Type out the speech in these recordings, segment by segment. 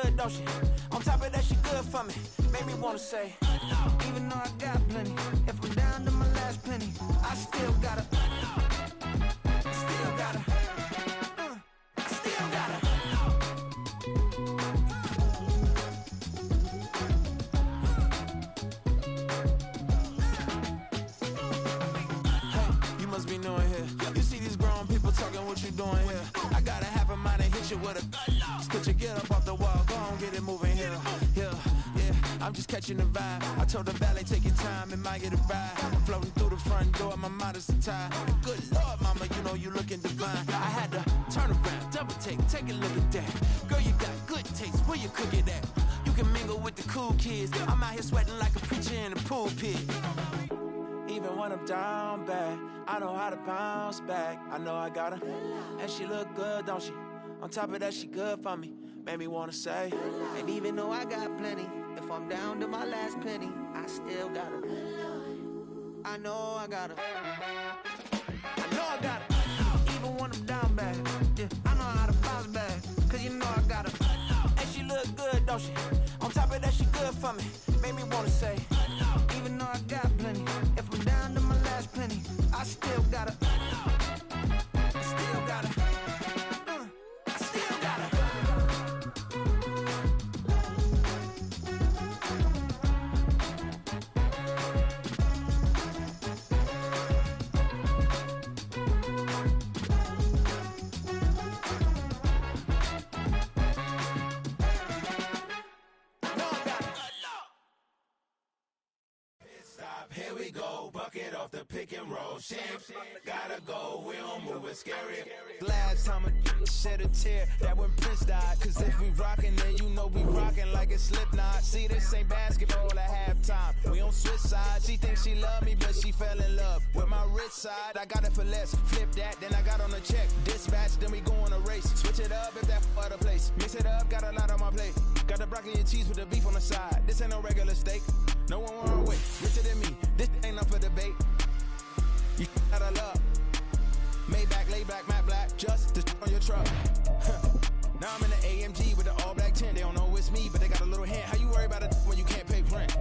good, don't she? On top of that, she good for me. Made me wanna say, even though I got plenty, if I'm down to my last penny, I still gotta, still gotta, still gotta. Hey, you must be new in here. You see these grown people talking, what you doing here? I got a half a mind to hit you with a split your get up off the wall, go on, get it moving here. I'm just catching the vibe. I told the valet, take your time, it might get a ride. Floating through the front door, my mind is tied. Good Lord, mama, you know you looking divine. I had to turn around, double take a look at that. Girl, you got good taste, where you cook it at? You can mingle with the cool kids. I'm out here sweating like a preacher in a pool pit. Even when I'm down bad, I know how to bounce back. I know I got her, and she look good, don't she? On top of that, she good for me. Made me wanna say, and even though I got plenty, if I'm down to my last penny, I still gotta. I know I gotta. I know I gotta. Even when I'm down bad, yeah, I know how to bounce back. Cause you know I gotta. And she look good, don't she? On top of that, she good for me. Made me wanna say, even though I got plenty, if I'm down to my last penny, I still gotta. Still gotta. I still gotta. Here we go, bucket off the pick and roll. Champs, gotta go, we don't move it scary. Last time a shed a tear, that when Prince died. Cause if we rockin', then you know we rockin' like a Slipknot. See, this ain't basketball at halftime. We on switch sides. She thinks she love me, but she fell in love with my rich side. I got it for less. Flip that, then I got on a check. Dispatch, then we go on a race. Switch it up if that other place. Mix it up, got a lot on my plate. Got the broccoli and cheese with the beef on the side. This ain't no regular steak. No one wanna wait. Richer than me. This ain't up for debate. You out of love. Maybach, lay back, matte black. Just to on your truck. Now I'm in the AMG with the all black tent. They don't know it's me, but they got a little hint. How you worry about it when you can't pay rent?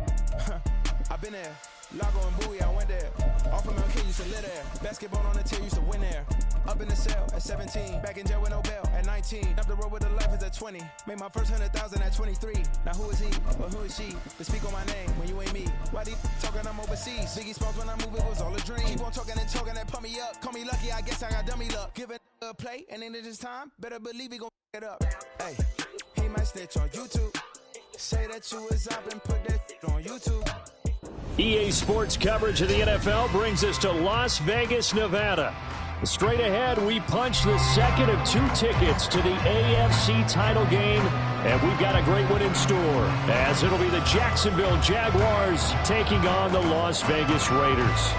I've been there. Lago and Bowie, I went there. Off of Mount K, used to live there. Basketball on the tier, used to win there. Up in the cell at 17. Back in jail with no bail at 19. Up the road with the life is at 20. Made my first 100,000 at 23. Now who is he or who is she to speak on my name when you ain't me? Why they talking I'm overseas? Biggie Smalls when I move, it was all a dream. Keep on talking and talking and pump me up. Call me lucky, I guess I got dummy luck. Give it a play and then it is time. Better believe he gon' it up. Hey, he might snitch on YouTube. Say that you was up and put that on YouTube. EA Sports coverage of the NFL brings us to Las Vegas, Nevada. Straight ahead, we punch the second of 2 tickets to the AFC title game, and we've got a great one in store, as it'll be the Jacksonville Jaguars taking on the Las Vegas Raiders.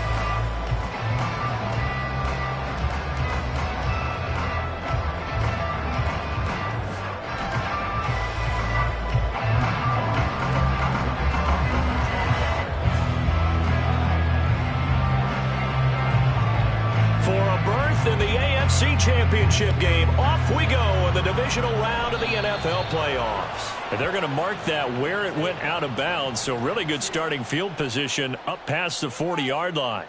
In the AFC Championship game, off we go in the divisional round of the NFL playoffs. And they're going to mark that where it went out of bounds, so really good starting field position up past the 40-yard line.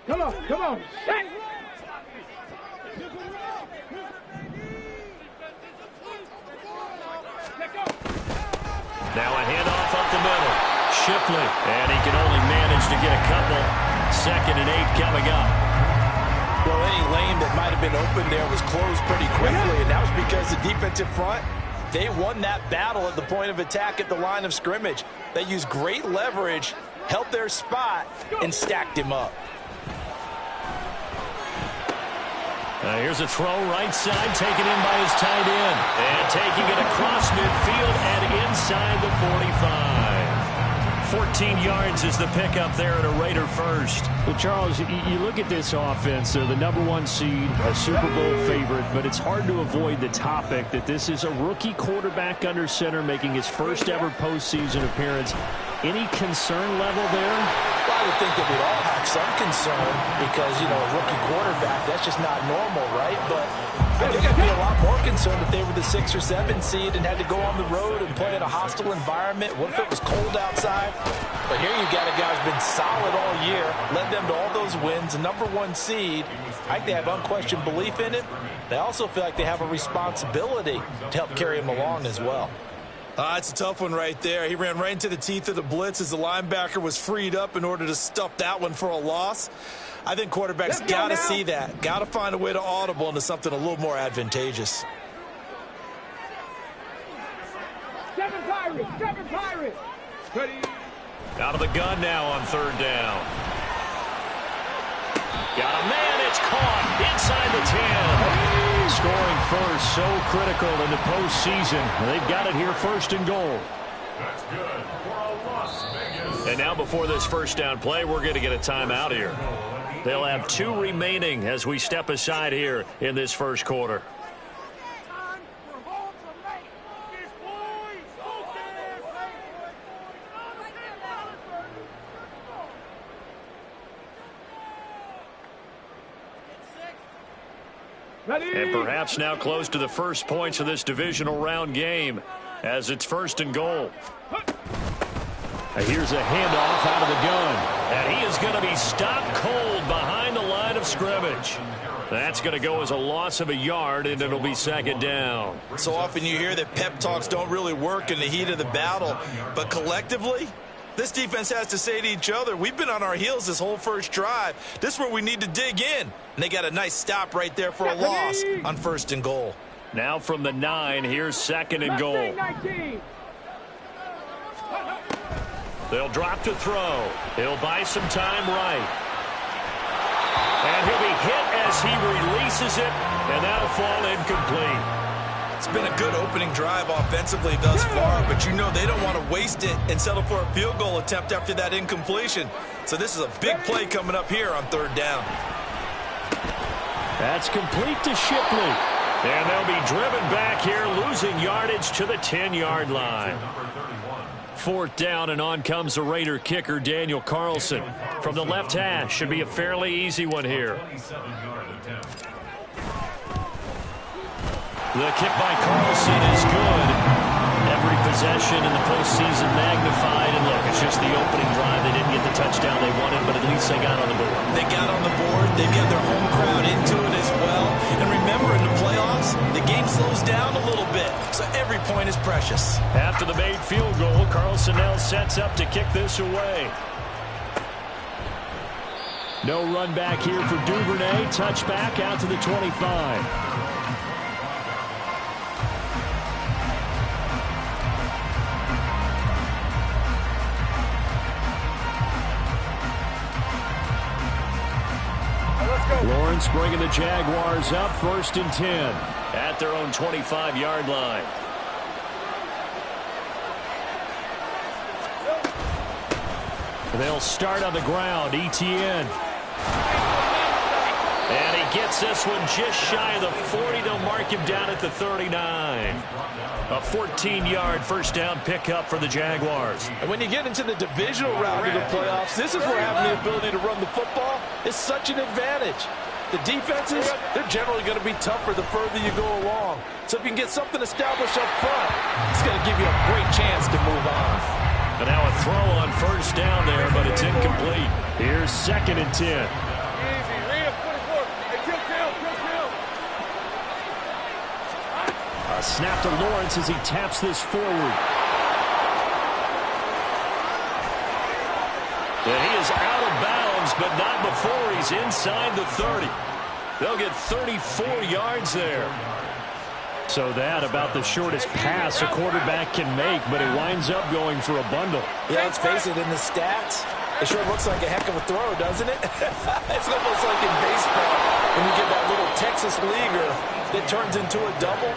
Come on, come on. Set. Now a handoff up the middle. Shipley, and he can only manage to get a couple. 2nd and 8 coming up. Well, any lane that might have been open there was closed pretty quickly, and that was because the defensive front, they won that battle at the point of attack at the line of scrimmage. They used great leverage, held their spot, and stacked him up. Here's a throw right side, taken in by his tight end. And taking it across midfield and inside the 45. 14 yards is the pickup there at a Raider first. Well, Charles, you look at this offense. They're the #1 seed, a Super Bowl favorite, but it's hard to avoid the topic that this is a rookie quarterback under center making his first ever postseason appearance. Any concern level there? Well, I would think that we'd all have some concern because, you know, a rookie quarterback, that's just not normal, right? But I think I'd be a lot more concerned if they were the 6 or 7 seed and had to go on the road and play in a hostile environment. What if it was cold outside? But here you got a guy who's been solid all year, led them to all those wins, a #1 seed. I think they have unquestioned belief in him. They also feel like they have a responsibility to help carry him along as well. It's a tough one right there. He ran right into the teeth of the blitz as the linebacker was freed up in order to stuff that one for a loss. I think quarterbacks got to see that. Got to find a way to audible into something a little more advantageous. Seven Pirates. Ready. Out of the gun now on 3rd down. Got a man, it's caught inside the 10. Scoring first, so critical in the postseason. They've got it here 1st and goal. That's good for a Las Vegas. And now before this first down play, we're going to get a timeout here. They'll have 2 remaining as we step aside here in this first quarter. And perhaps now close to the first points of this divisional round game as it's 1st and goal. Here's a handoff out of the gun. And he is going to be stopped cold behind the line of scrimmage. That's going to go as a loss of a yard, and it'll be 2nd down. So often you hear that pep talks don't really work in the heat of the battle, but collectively, this defense has to say to each other, we've been on our heels this whole first drive. This is where we need to dig in. And they got a nice stop right there for a loss on 1st and goal. Now from the 9, here's 2nd and goal. They'll drop to throw. He'll buy some time right. And he'll be hit as he releases it, and that'll fall incomplete. It's been a good opening drive offensively thus far, but you know they don't want to waste it and settle for a field goal attempt after that incompletion. So this is a big play coming up here on 3rd down. That's complete to Shipley. And they'll be driven back here, losing yardage to the 10-yard line. 4th down, and on comes the Raider kicker, Daniel Carlson. From the left hash, should be a fairly easy one here. The kick by Carlson is good. Every possession in the postseason magnified. And look, it's just the opening drive. They didn't get the touchdown they wanted, but at least they got on the board. They got on the board. They've got their home crowd into it as well. And remember, in the playoffs, the game slows down a little bit, so every point is precious. After the made field goal, Carlson now sets up to kick this away. No run back here for Duvernay. Touchback out to the 25. Lawrence bringing the Jaguars up 1st and 10 at their own 25-yard line. They'll start on the ground. Etienne. And he gets this one just shy of the 40. They'll mark him down at the 39. A 14-yard first down pickup for the Jaguars. And when you get into the divisional round of the playoffs, this is where having the ability to run the football is such an advantage. The defenses, they're generally going to be tougher the further you go along. So if you can get something established up front, it's going to give you a great chance to move on. And now a throw on 1st down there, but it's incomplete. Here's 2nd and 10. Easy, read him, 24. Hey, kill. A snap to Lawrence as he taps this forward. And he is out of bounds, but not before he's inside the 30. They'll get 34 yards there. So that about the shortest pass a quarterback can make, but it winds up going for a bundle. Yeah, let's face it, in the stats, it sure looks like a heck of a throw, doesn't it? It's almost like in baseball when you get that little Texas leaguer that turns into a double.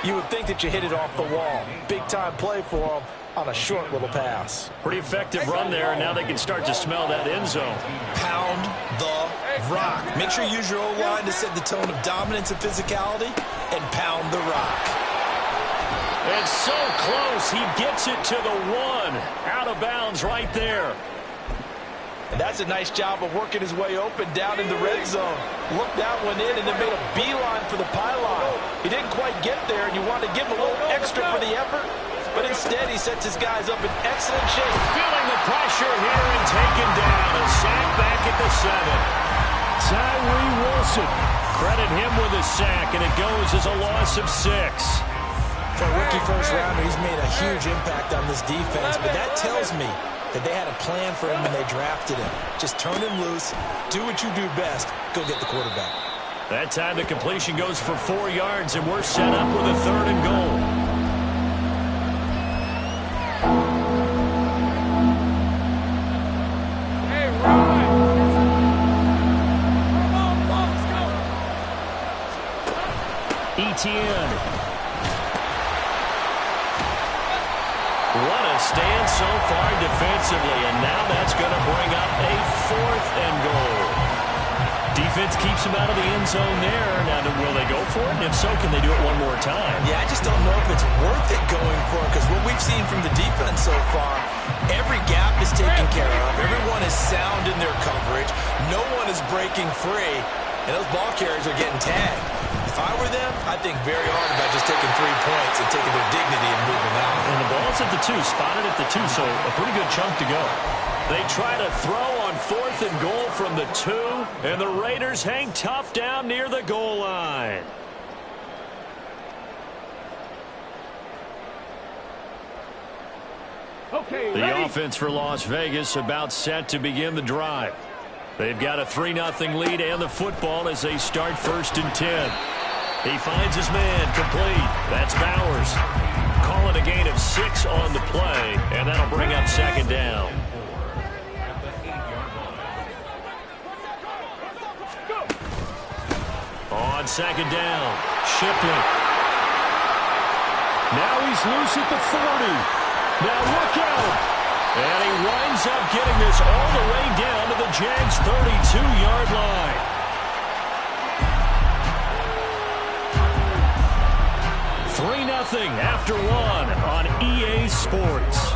You would think that you hit it off the wall. Big-time play for them on a short little pass. Pretty effective run there, and now they can start to smell that end zone. Pound the rock. Make sure you use your O-line to set the tone of dominance and physicality, and pound the rock. It's so close. He gets it to the 1. Out of bounds right there. And that's a nice job of working his way open down in the red zone. Looked that one in and then made a beeline for the pylon. He didn't quite get there, and you wanted to give him a little extra for the effort. But instead, he sets his guys up in excellent shape. Feeling the pressure here and taken down. A sack back at the 7. Tyree Wilson. Credit him with a sack, and it goes as a loss of 6. For a rookie first-rounder, he's made a huge impact on this defense, but that tells me that they had a plan for him when they drafted him. Just turn him loose, do what you do best, go get the quarterback. That time the completion goes for 4 yards, and we're set up with a 3rd and goal. Hey, Ryan! Come on, let's go! ETN. What a stand so far defensively, and now that's going to bring up a 4th and goal. Defense keeps him out of the end zone there. Now, will they go for it? And if so, can they do it one more time? Yeah, I just don't know if it's worth it going for it, because what we've seen from the defense so far, every gap is taken care of. Everyone is sound in their coverage. No one is breaking free, and those ball carriers are getting tagged. If I were them, I'd think very hard about just taking 3 points and taking their dignity and moving out. And the ball's at the 2, spotted at the 2, so a pretty good chunk to go. They try to throw on 4th and goal from the 2, and the Raiders hang tough down near the goal line. Okay, The offense for Las Vegas about set to begin the drive. They've got a 3-0 lead and the football as they start 1st and 10. He finds his man complete. That's Bowers. Call it a gain of 6 on the play, and that'll bring up 2nd down. On 2nd down, Shipley. Now he's loose at the 40. Now look out. And he winds up getting this all the way down to the Jags' 32-yard line. After 1 on EA Sports.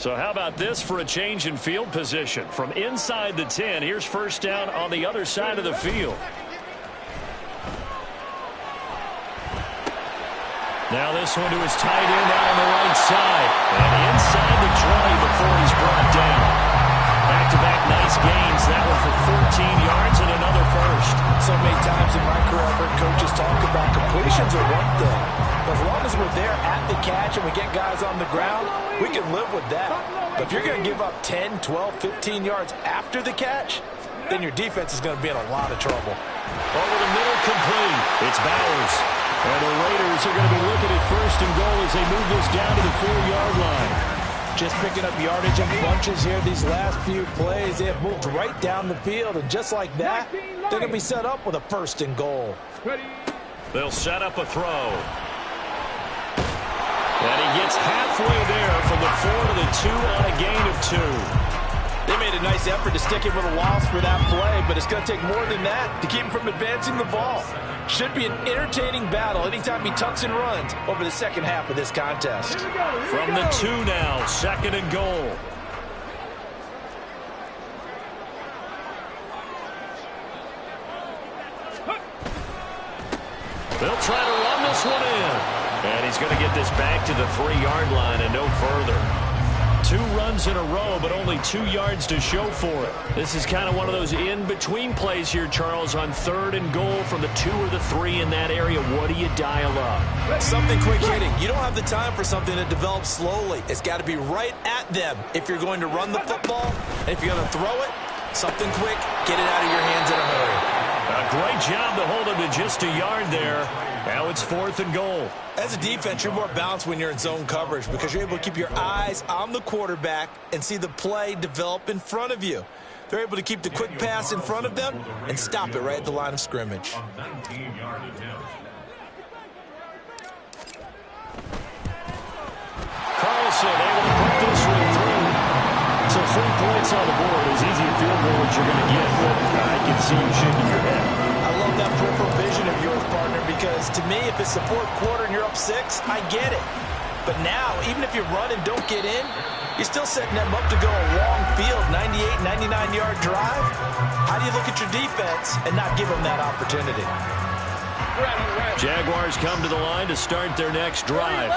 So how about this for a change in field position? From inside the 10, here's 1st down on the other side of the field. Now this one to his tight end out on the right side. And inside the 20 before he's brought down. Back-to-back nice gains. That one for 14 yards and another 1st. So many times in my career, I've heard coaches talk about completions are one thing. But as long as we're there at the catch and we get guys on the ground, we can live with that. But if you're going to give up 10, 12, 15 yards after the catch, then your defense is going to be in a lot of trouble. Over the middle, complete. It's Bowers. And the Raiders are going to be looking at 1st and goal as they move this down to the 4-yard line. Just picking up yardage in bunches here these last few plays. They have moved right down the field, and just like that, they're going to be set up with a 1st and goal. They'll set up a throw. And he gets halfway there from the 4 to the 2 on a gain of 2. They made a nice effort to stick him with a loss for that play, but it's going to take more than that to keep him from advancing the ball. Should be an entertaining battle anytime he tucks and runs over the second half of this contest. From the 2 now, 2nd and goal. They'll try to run this one in. And he's going to get this back to the 3-yard line and no further. 2 runs in a row, but only 2 yards to show for it. This is kind of one of those in-between plays here, Charles, on 3rd and goal from the 2 or the 3 in that area. What do you dial up? Something quick hitting. You don't have the time for something that develops slowly. It's got to be right at them if you're going to run the football. And if you're going to throw it, something quick, get it out of your hands in a hurry. A great job to hold him to just a yard there. Now it's 4th and goal. As a defense, you're more balanced when you're in zone coverage because you're able to keep your eyes on the quarterback and see the play develop in front of you. They're able to keep the quick pass in front of them and stop it right at the line of scrimmage. Carlson able to put this one through. So 3 points on the board. As easy a field goal as you're going to get, but I can see you shaking your head. I love that peripheral vision of yours, partner, because to me, if it's the 4th quarter and you're up 6, I get it. But now, even if you run and don't get in, you're still setting them up to go a long field, 98, 99-yard drive. How do you look at your defense and not give them that opportunity? Jaguars come to the line to start their next drive.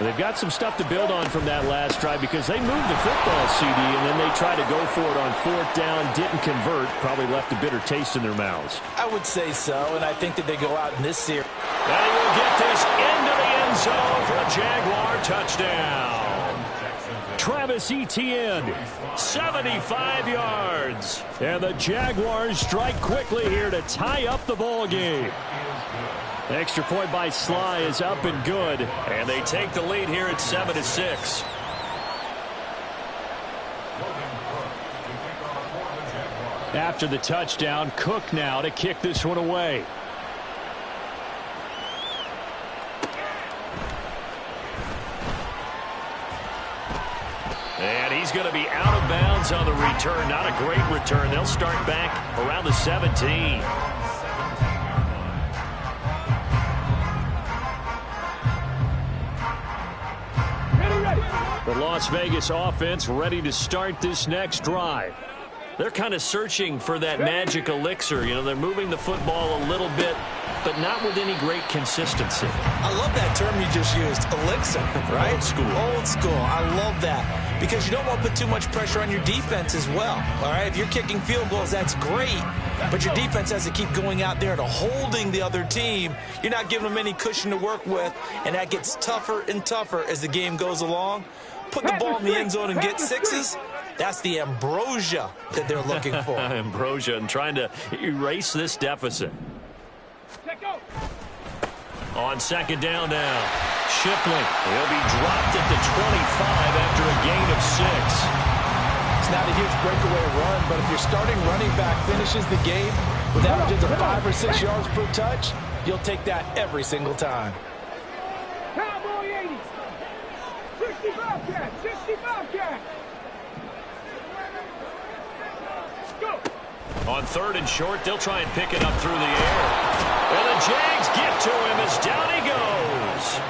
They've got some stuff to build on from that last drive because they moved the football, CD, and then they tried to go for it on 4th down, didn't convert, probably left a bitter taste in their mouths. I would say so, and I think that they go out in this series. And he will get this into the end zone for a Jaguar touchdown. Travis Etienne, 75 yards. And the Jaguars strike quickly here to tie up the ball game. The extra point by Sly is up and good, and they take the lead here at 7-6. After the touchdown, Cook now to kick this one away. And he's going to be out of bounds on the return. Not a great return. They'll start back around the 17. The Las Vegas offense ready to start this next drive. They're kind of searching for that magic elixir. You know, they're moving the football a little bit, but not with any great consistency. I love that term you just used, elixir, right? Old school. Old school. I love that because you don't want to put too much pressure on your defense as well, all right? If you're kicking field goals, that's great, but your defense has to keep going out there to holding the other team. You're not giving them any cushion to work with, and that gets tougher and tougher as the game goes along. Put the ball in the end zone and get 6s. That's the ambrosia that they're looking for. Ambrosia and trying to erase this deficit. On 2nd down now, Shipley. He'll be dropped at the 25 after a gain of 6. It's not a huge breakaway run, but if your starting running back finishes the game with averages of 5 or 6 yards per touch, you'll take that every single time. Cowboy 80. 65 cat. 65 cat. On 3rd and short, they'll try and pick it up through the air. And the Jags get to him as down he goes.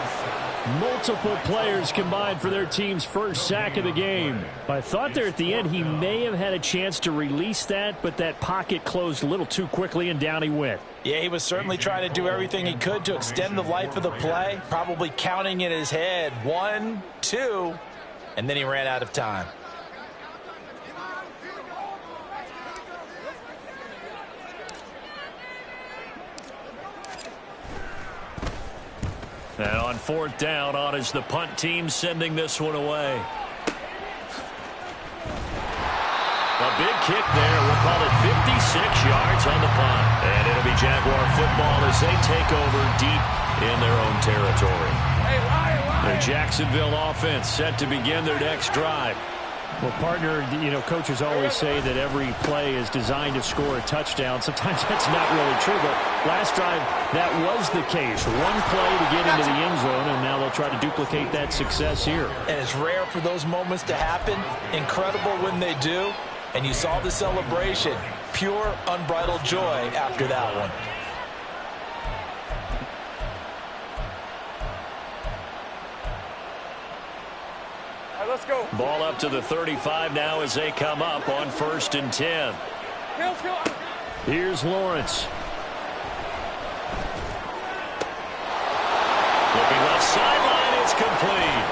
Multiple players combined for their team's first sack of the game. I thought there at the end he may have had a chance to release that, but that pocket closed a little too quickly and down he went. Yeah, he was certainly trying to do everything he could to extend the life of the play, probably counting in his head 1, 2, and then he ran out of time. And on 4th down, on is the punt team sending this one away. A big kick there. We'll call it 56 yards on the punt. And it'll be Jaguar football as they take over deep in their own territory. The Jacksonville offense set to begin their next drive. Well, partner, you know, coaches always say that every play is designed to score a touchdown. Sometimes that's not really true, but last drive, that was the case. One play to get into the end zone, and now they'll try to duplicate that success here. And it's rare for those moments to happen. Incredible when they do. And you saw the celebration. Pure, unbridled joy after that one. Let's go. Ball up to the 35 now as they come up on 1st and 10. Here's Lawrence. Looking left sideline, it's complete.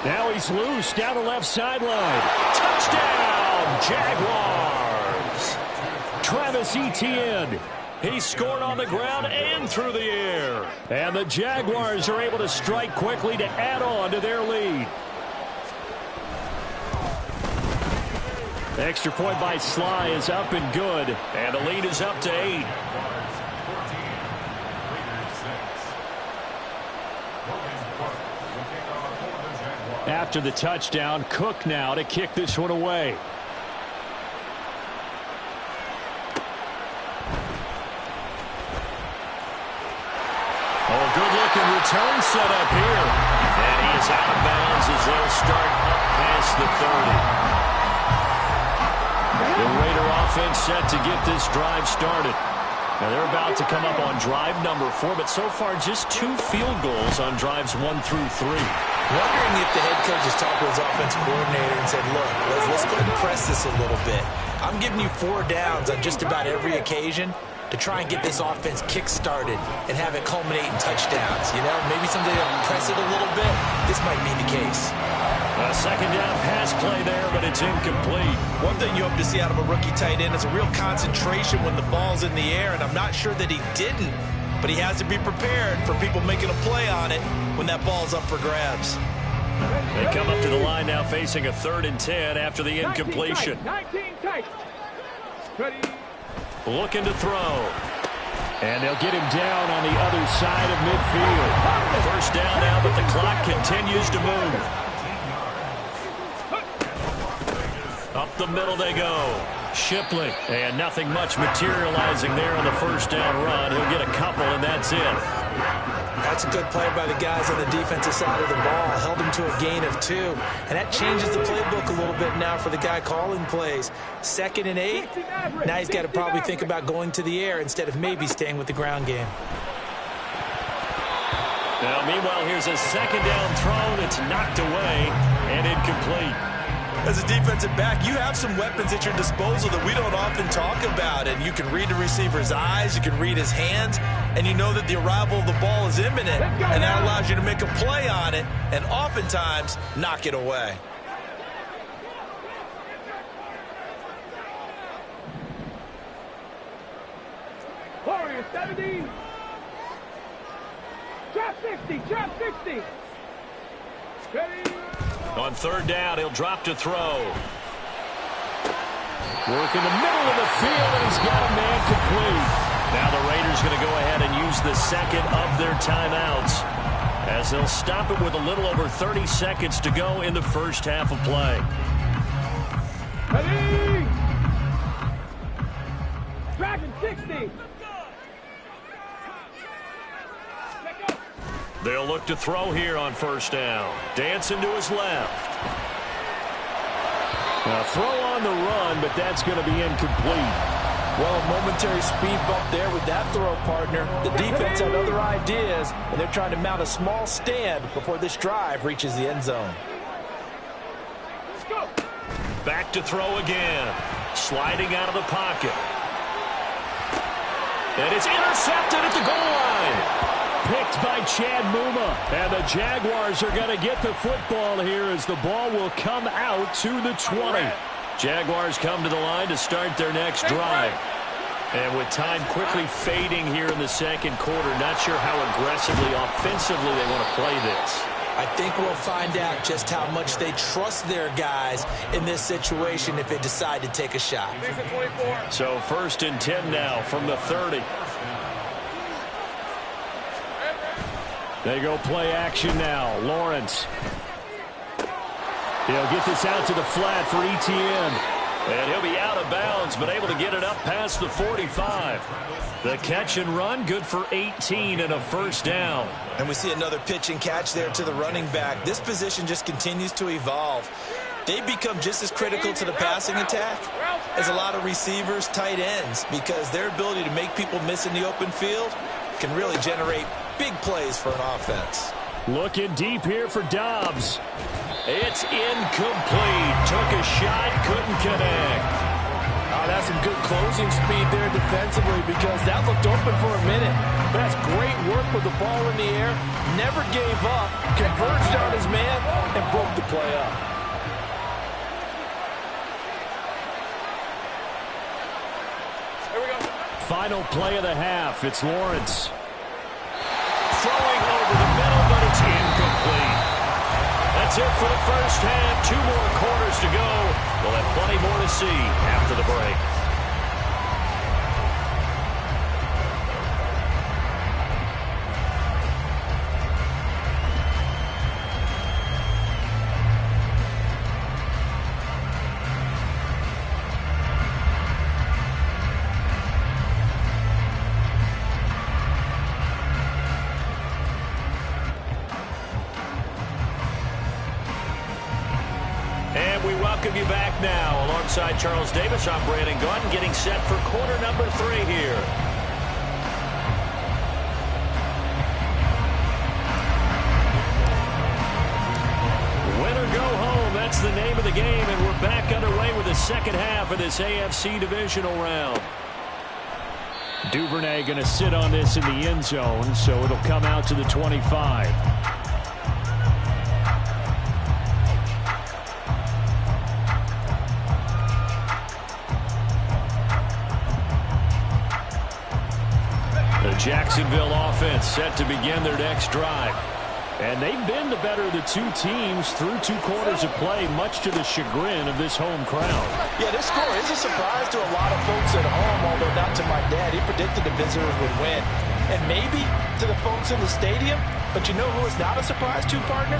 Now he's loose down the left sideline. Touchdown, Jaguars. Travis Etienne. He scored on the ground and through the air. And the Jaguars are able to strike quickly to add on to their lead. Extra point by Sly is up and good. And the lead is up to 8. After the touchdown, Cook now to kick this one away. Oh, good-looking return set up here. And he is out of bounds as they'll start up past the 30. The Raider offense set to get this drive started. Now they're about to come up on drive number 4, but so far just 2 field goals on drives 1 through 3. Wondering if the head coach has talked to his offense coordinator and said, look, let's go ahead and press this a little bit. I'm giving you 4 downs on just about every occasion to try and get this offense kick-started and have it culminate in touchdowns. You know, maybe someday they'll press it a little bit. This might be the case. A second down pass play there, but it's incomplete. One thing you hope to see out of a rookie tight end is a real concentration when the ball's in the air, and I'm not sure that he didn't, but he has to be prepared for people making a play on it when that ball's up for grabs. They come up to the line now facing a 3rd and 10 after the incompletion. 19 tight. Looking to throw. And they'll get him down on the other side of midfield. First down now, but the clock continues to move. Up the middle they go. Shipley. And nothing much materializing there on the first down run. He'll get a couple, and that's it. That's a good play by the guys on the defensive side of the ball. Held him to a gain of 2. And that changes the playbook a little bit now for the guy calling plays. 2nd and 8. Now he's got to probably think about going to the air instead of maybe staying with the ground game. Now, meanwhile, here's a second down throw. It's knocked away and incomplete. As a defensive back, you have some weapons at your disposal that we don't often talk about. And you can read the receiver's eyes, you can read his hands, and you know that the arrival of the ball is imminent. And that allows you to make a play on it and oftentimes knock it away. Warriors 70. Drop 60. Drop 60. Ready. On 3rd down, he'll drop to throw. Work in the middle of the field, and he's got a man complete. Now the Raiders going to go ahead and use the second of their timeouts as they'll stop it with a little over 30 seconds to go in the first half of play. Ready. Dragon 60. They'll look to throw here on first down. Dancing to his left. Now throw on the run, but that's going to be incomplete. Well, a momentary speed bump there with that throw, partner. The defense had other ideas, and they're trying to mount a small stand before this drive reaches the end zone. Let's go. Back to throw again. Sliding out of the pocket. And it's intercepted at the goal line. Picked by Chad Muma. And the Jaguars are going to get the football here as the ball will come out to the 20. Jaguars come to the line to start their next drive. And with time quickly fading here in the second quarter, not sure how aggressively, offensively they want to play this. I think we'll find out just how much they trust their guys in this situation if they decide to take a shot. So 1st and 10 now from the 30. They go play action now. Lawrence. He'll get this out to the flat for Etienne. And he'll be out of bounds, but able to get it up past the 45. The catch and run, good for 18 and a first down. And we see another pitch and catch there to the running back. This position just continues to evolve. They become just as critical to the passing attack as a lot of receivers, tight ends, because their ability to make people miss in the open field can really generate big plays for an offense. Looking deep here for Dobbs. It's incomplete. Took a shot, couldn't connect. Oh, that's some good closing speed there defensively because that looked open for a minute. That's great work with the ball in the air. Never gave up, converged on his man, and broke the play up. Here we go. Final play of the half. It's Lawrence. Throwing over the middle, but it's incomplete. That's it for the first half. 2 more quarters to go. We'll have plenty more to see after the break. Welcome you back now. Alongside Charles Davis, I'm Brandon Gunn, getting set for quarter number 3 here. Win or go home, that's the name of the game, and we're back underway with the second half of this AFC Divisional round. Duvernay going to sit on this in the end zone, so it'll come out to the 25. Jacksonville offense set to begin their next drive. And they've been the better of the 2 teams through 2 quarters of play, much to the chagrin of this home crowd. Yeah, this score is a surprise to a lot of folks at home, although not to my dad. He predicted the visitors would win. And maybe to the folks in the stadium, but you know who is not a surprise to, partner?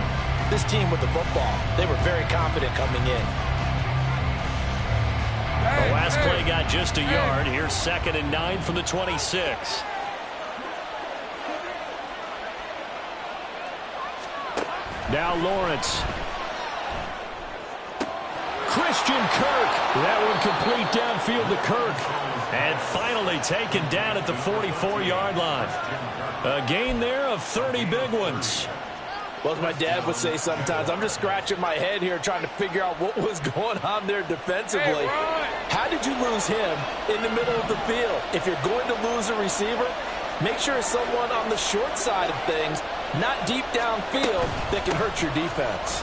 This team with the football. They were very confident coming in. The last play got just a yard. Here's 2nd and 9 from the 26. Now Lawrence. Christian Kirk. That one complete downfield to Kirk. And finally taken down at the 44-yard line. A gain there of 30 big ones. Well, as my dad would say sometimes, I'm just scratching my head here trying to figure out what was going on there defensively. How did you lose him in the middle of the field? If you're going to lose a receiver, make sure it's someone on the short side of things, not deep downfield, that can hurt your defense.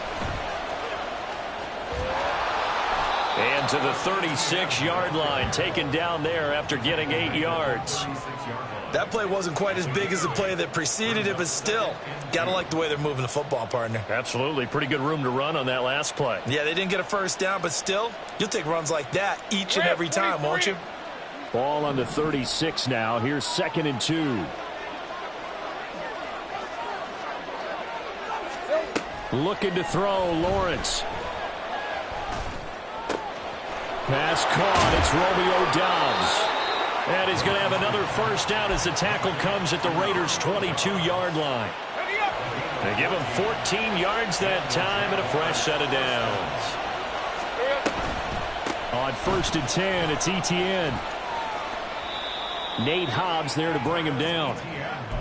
And to the 36-yard line, taken down there after getting 8 yards. That play wasn't quite as big as the play that preceded it, but still, got to like the way they're moving the football, partner. Absolutely. Pretty good room to run on that last play. Yeah, they didn't get a first down, but still, you'll take runs like that each and every time, won't you? Ball on the 36 now. Here's 2nd and 2. Looking to throw, Lawrence. Pass caught. It's Romeo Doubs. And he's going to have another first down as the tackle comes at the Raiders' 22-yard line. They give him 14 yards that time and a fresh set of downs. On 1st and 10, it's ETN. Nate Hobbs there to bring him down.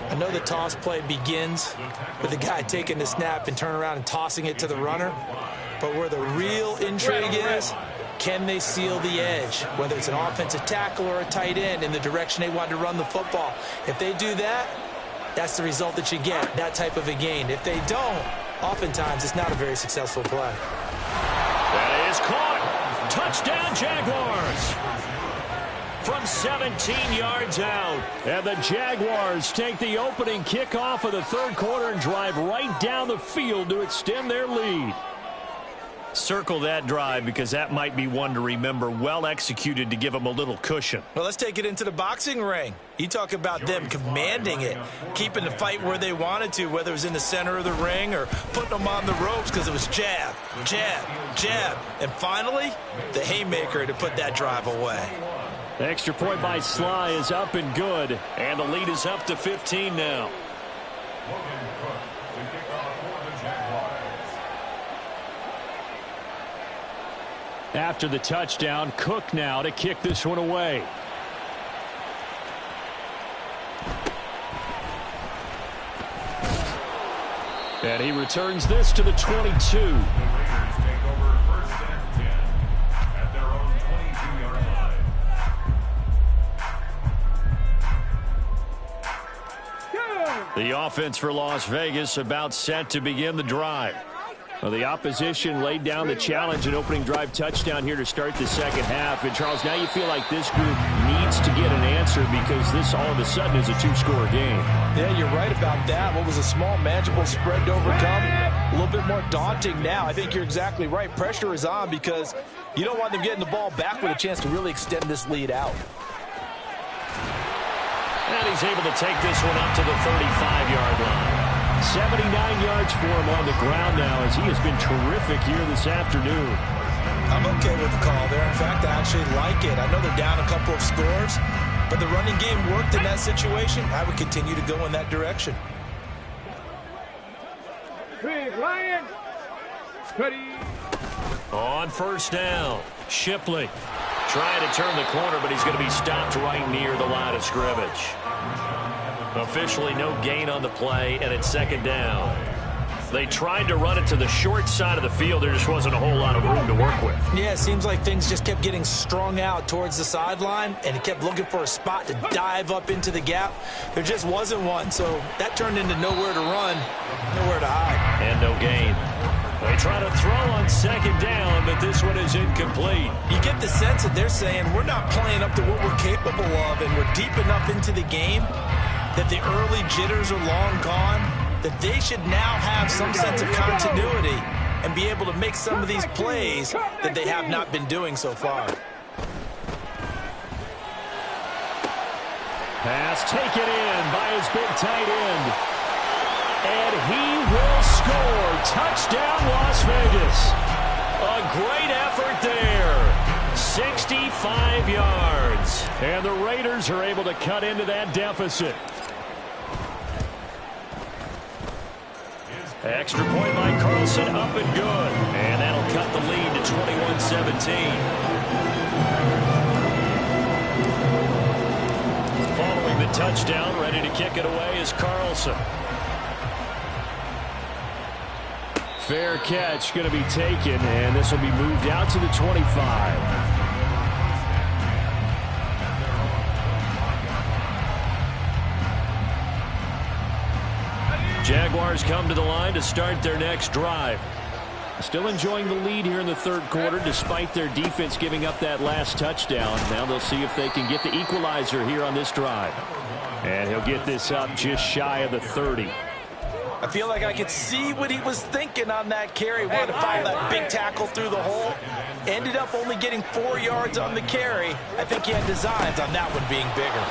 I know the toss play begins with the guy taking the snap and turn around and tossing it to the runner. But where the real intrigue is, can they seal the edge, whether it's an offensive tackle or a tight end in the direction they want to run the football? If they do that, that's the result that you get, that type of a gain. If they don't, oftentimes it's not a very successful play. That is caught. Touchdown, Jaguars. From 17 yards out. And the Jaguars take the opening kickoff of the 3rd quarter and drive right down the field to extend their lead. Circle that drive because that might be one to remember. Well executed to give them a little cushion. Well, let's take it into the boxing ring. You talk about them commanding it, keeping the fight where they wanted to, whether it was in the center of the ring or putting them on the ropes because it was jab, jab, jab. And finally, the haymaker to put that drive away. The extra point by Sly is up and good. And the lead is up to 15 now. After the touchdown, Cook now to kick this one away. And he returns this to the 22. The offense for Las Vegas about set to begin the drive. Well, the opposition laid down the challenge and opening drive touchdown here to start the second half. And, Charles, now you feel like this group needs to get an answer because this all of a sudden is a two-score game. Yeah, you're right about that. What was a small, manageable spread to overcome, a little bit more daunting now. I think you're exactly right. Pressure is on because you don't want them getting the ball back with a chance to really extend this lead out. And he's able to take this one up to the 35-yard line. 79 yards for him on the ground now as he has been terrific here this afternoon. I'm okay with the call there. In fact, I actually like it. I know they're down a couple of scores, but the running game worked in that situation. I would continue to go in that direction. Big Lion. On first down, Shipley trying to turn the corner, but he's going to be stopped right near the line of scrimmage. Officially no gain on the play, and it's second down. They tried to run it to the short side of the field. There just wasn't a whole lot of room to work with. Yeah, it seems like things just kept getting strung out towards the sideline, and he kept looking for a spot to dive up into the gap. There just wasn't one, so that turned into nowhere to run, nowhere to hide. And no gain. They try to throw on second down, but this one is incomplete. You get the sense that they're saying we're not playing up to what we're capable of, and we're deep enough into the game that the early jitters are long gone, that they should now have some sense of continuity and be able to make some of these plays that they have not been doing so far. Pass taken in by his big tight end. And he will score. Touchdown, Las Vegas. A great effort there. 65 yards. And the Raiders are able to cut into that deficit. Extra point by Carlson, up and good. And that'll cut the lead to 21-17. Following the touchdown, ready to kick it away is Carlson. Fair catch going to be taken, and this will be moved out to the 25. Jaguars come to the line to start their next drive. Still enjoying the lead here in the third quarter despite their defense giving up that last touchdown. Now they'll see if they can get the equalizer here on this drive. And he'll get this up just shy of the 30. I feel like I could see what he was thinking on that carry. Wanted to find that big tackle through the hole. Ended up only getting 4 yards on the carry. I think he had designs on that one being bigger.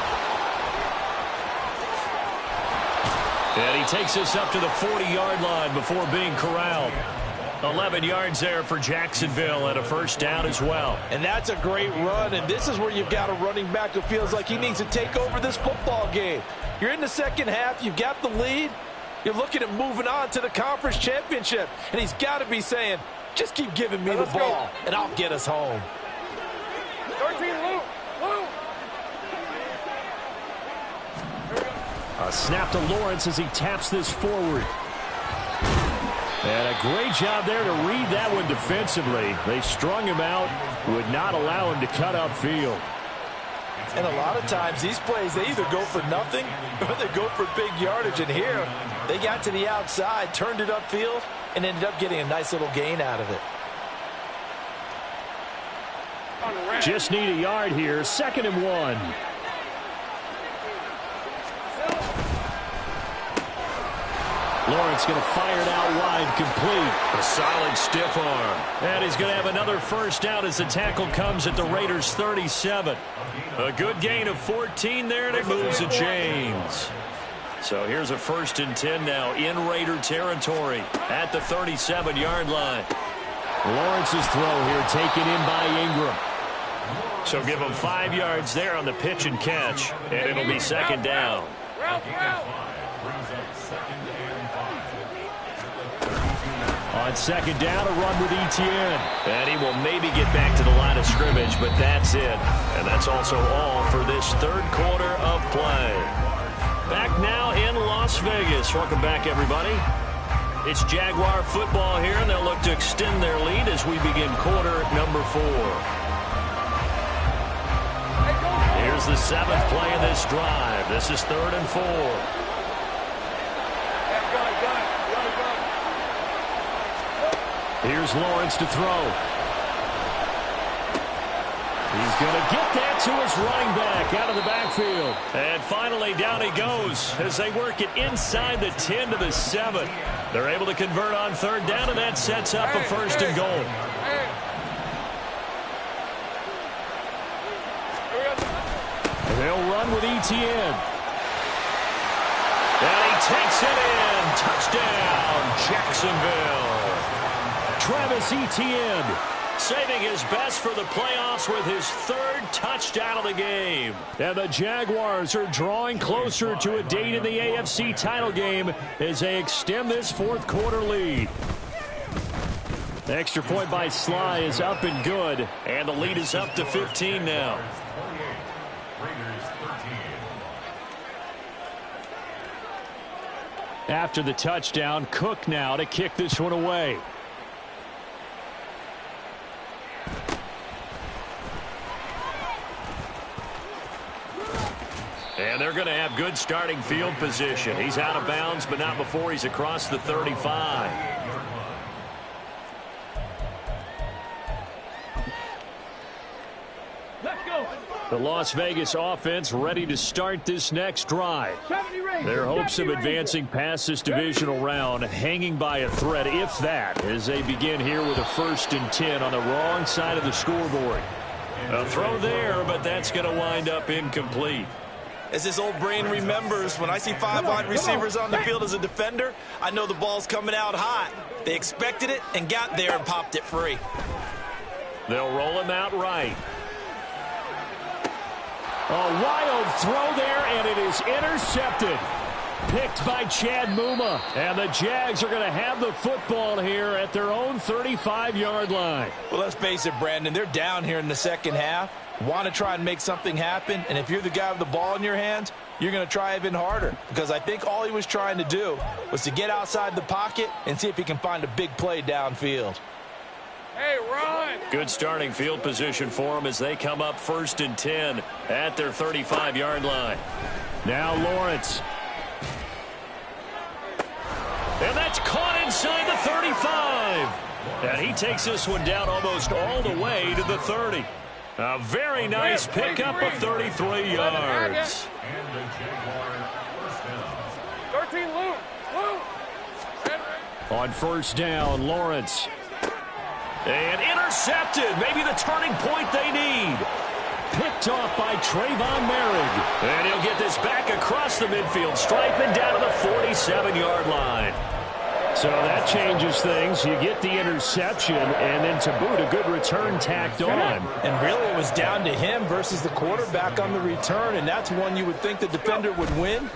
And he takes us up to the 40-yard line before being corralled. 11 yards there for Jacksonville and a first down as well. And that's a great run, and this is where you've got a running back who feels like he needs to take over this football game. You're in the second half, you've got the lead, you're looking at moving on to the conference championship, and he's got to be saying, just keep giving me the ball, and I'll get us home. 13, Luke. A snap to Lawrence as he taps this forward. And a great job there to read that one defensively. They strung him out, would not allow him to cut upfield. And a lot of times these plays, they either go for nothing or they go for big yardage. And here, they got to the outside, turned it upfield, and ended up getting a nice little gain out of it. Just need a yard here, 2nd and 1. Lawrence going to fire it out wide, complete. A solid stiff arm. And he's going to have another first down as the tackle comes at the Raiders' 37. A good gain of 14 there, and it moves the chains. So here's a 1st and 10 now in Raider territory at the 37-yard line. Lawrence's throw here taken in by Ingram. So give him 5 yards there on the pitch and catch, and it'll be 2nd down. On 2nd down, a run with Etienne. And he will maybe get back to the line of scrimmage, but that's it. And that's also all for this 3rd quarter of play. Back now in Las Vegas. Welcome back, everybody. It's Jaguar football here, and they'll look to extend their lead as we begin quarter number 4. Here's the 7th play of this drive. This is 3rd and 4. Here's Lawrence to throw. He's going to get that to his running back out of the backfield. And finally, down he goes as they work it inside the 10 to the 7. They're able to convert on third down, and that sets up a first and goal. They'll run with Etienne. And he takes it in. Touchdown, Jacksonville. Travis Etienne saving his best for the playoffs with his third touchdown of the game. And the Jaguars are drawing closer to a date in the AFC title game as they extend this fourth quarter lead. The extra point by Sly is up and good, and the lead is up to 15 now. After the touchdown, Cook now to kick this one away. And they're going to have good starting field position. He's out of bounds, but not before he's across the 35. Let's go. The Las Vegas offense ready to start this next drive. Their hopes of advancing past this divisional round hanging by a thread, if that, as they begin here with a 1st and 10 on the wrong side of the scoreboard. A throw there, but that's going to wind up incomplete. As his old brain remembers, when I see 5 wide receivers on the field as a defender, I know the ball's coming out hot. They expected it and got there and popped it free. They'll roll him out right. A wild throw there, and it is intercepted. Picked by Chad Muma. And the Jags are going to have the football here at their own 35-yard line. Well, let's face it, Brandon. They're down here in the second half. Want to try and make something happen. And if you're the guy with the ball in your hands, you're going to try even harder. Because I think all he was trying to do was to get outside the pocket and see if he can find a big play downfield. Hey, run! Good starting field position for them as they come up 1st and 10 at their 35-yard line. Now Lawrence. And that's caught inside the 35. And he takes this one down almost all the way to the 30. A very nice pickup of 33 yards. 13 loop. On 1st down, Lawrence. And intercepted. Maybe the turning point they need. Picked off by Trayvon Merrick. And he'll get this back across the midfield stripe and down to the 47-yard line. So that changes things. You get the interception, and then to boot, a good return tacked on. And really, it was down to him versus the quarterback on the return, and that's one you would think the defender would win.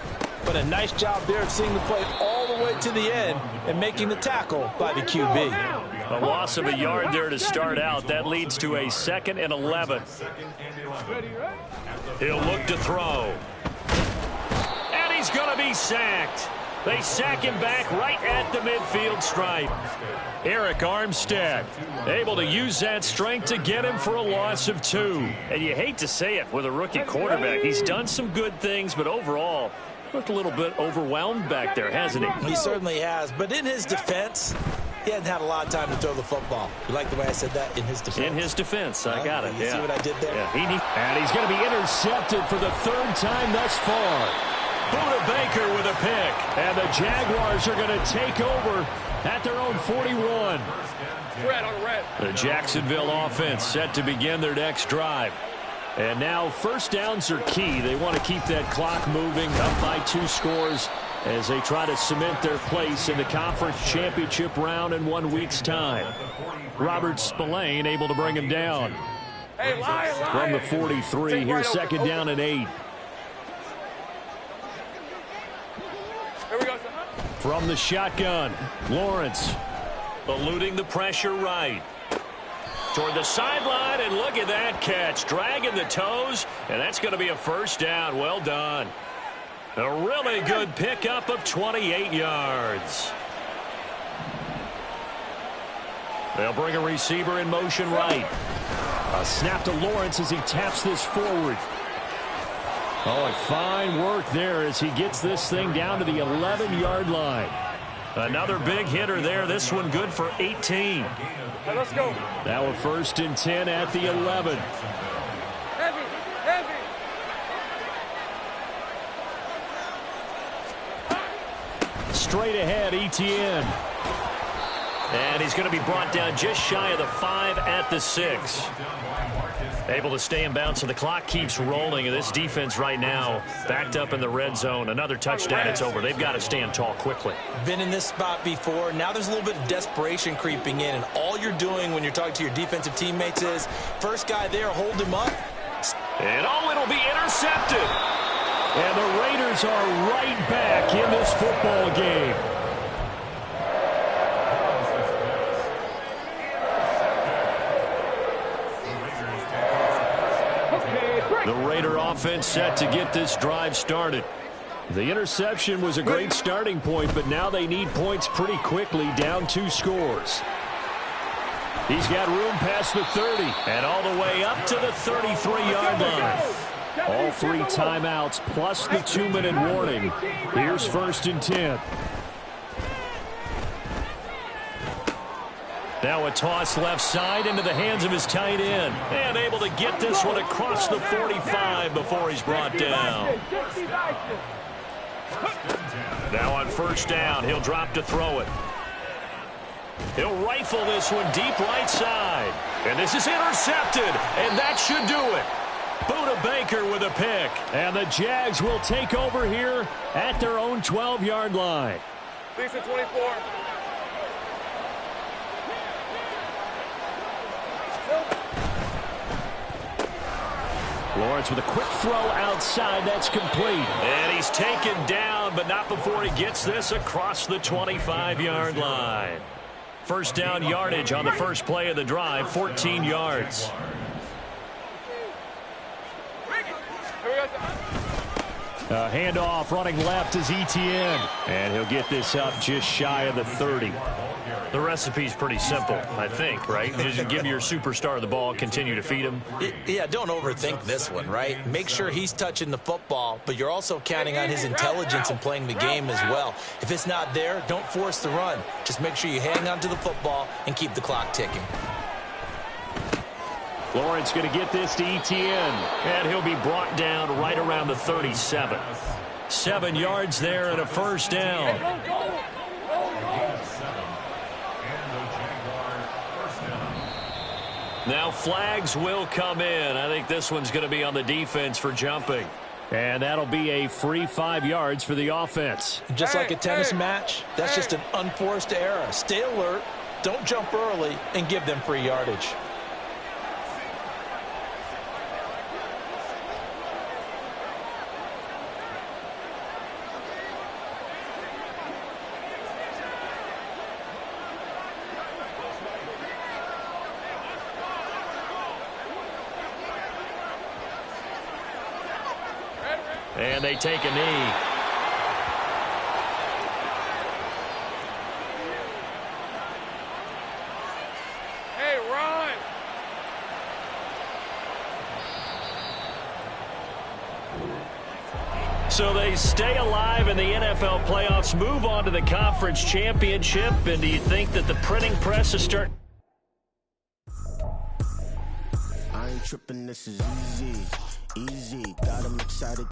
But a nice job there of seeing the play all the way to the end and making the tackle by the QB. A loss of a yard there to start out. That leads to a 2nd and 11. He'll look to throw. And he's going to be sacked. They sack him back right at the midfield stripe. Eric Armstead able to use that strength to get him for a loss of 2. And you hate to say it with a rookie quarterback. He's done some good things, but overall looked a little bit overwhelmed back there, hasn't he? He certainly has. But in his defense, he hasn't had a lot of time to throw the football. You like the way I said that? In his defense? In his defense. I got it. You see what I did there? Yeah, and he's going to be intercepted for the 3rd time thus far. Buda Baker with a pick. And the Jaguars are going to take over at their own 41. Red on red. The Jacksonville offense set to begin their next drive. And now 1st downs are key. They want to keep that clock moving, up by 2 scores as they try to cement their place in the conference championship round in 1 week's time. Robert Spillane able to bring him down. Hey, Lion. From the 43, here's 2nd down and 8. Here we go. From the shotgun, Lawrence eluding the pressure right. Toward the sideline, and look at that catch. Dragging the toes, and that's going to be a 1st down. Well done. A really good pickup of 28 yards. They'll bring a receiver in motion right. A snap to Lawrence as he taps this forward. Oh, and fine work there as he gets this thing down to the 11-yard line. Another big hitter there. This one good for 18. Hey, let's go. Now a 1st and 10 at the 11. Heavy, heavy. Straight ahead, Etienne. And he's going to be brought down just shy of the 5 at the 6. Able to stay in bounds, so the clock keeps rolling. And this defense right now backed up in the red zone. Another touchdown, it's over. They've got to stand tall quickly. Been in this spot before. Now there's a little bit of desperation creeping in. And all you're doing when you're talking to your defensive teammates is, first guy there, hold him up. And it'll be intercepted. And the Raiders are right back in this football game. The Raider offense set to get this drive started. The interception was a great starting point, but now they need points pretty quickly, down 2 scores. He's got room past the 30 and all the way up to the 33-yard line. All 3 timeouts plus the 2-minute warning. Here's 1st and 10. Now a toss left side into the hands of his tight end. And able to get this one across the 45 before he's brought down. Now on 1st down, he'll drop to throw it. He'll rifle this one deep right side. And this is intercepted, and that should do it. Buda Baker with a pick. And the Jags will take over here at their own 12-yard line. Decent 24. Lawrence with a quick throw outside. That's complete. And he's taken down, but not before he gets this across the 25-yard line. 1st down yardage on the first play of the drive, 14 yards. A handoff running left is Etienne. And he'll get this up just shy of the 30. The recipe's pretty simple, I think, right? You just give your superstar the ball, continue to feed him. Yeah, don't overthink this one, right? Make sure he's touching the football, but you're also counting on his intelligence in playing the game as well. If it's not there, don't force the run. Just make sure you hang on to the football and keep the clock ticking. Lawrence going to get this to Etienne, and he'll be brought down right around the 37. 7 yards there and a 1st down. Now flags will come in. I think this one's going to be on the defense for jumping. And that'll be a free 5 yards for the offense. Just like a tennis match, that's just an unforced error. Stay alert, don't jump early, and give them free yardage. And they take a knee. Hey, run! So they stay alive in the NFL playoffs, move on to the conference championship. And do you think that the printing press is starting? I ain't tripping, this is easy. Easy, got 'em excited.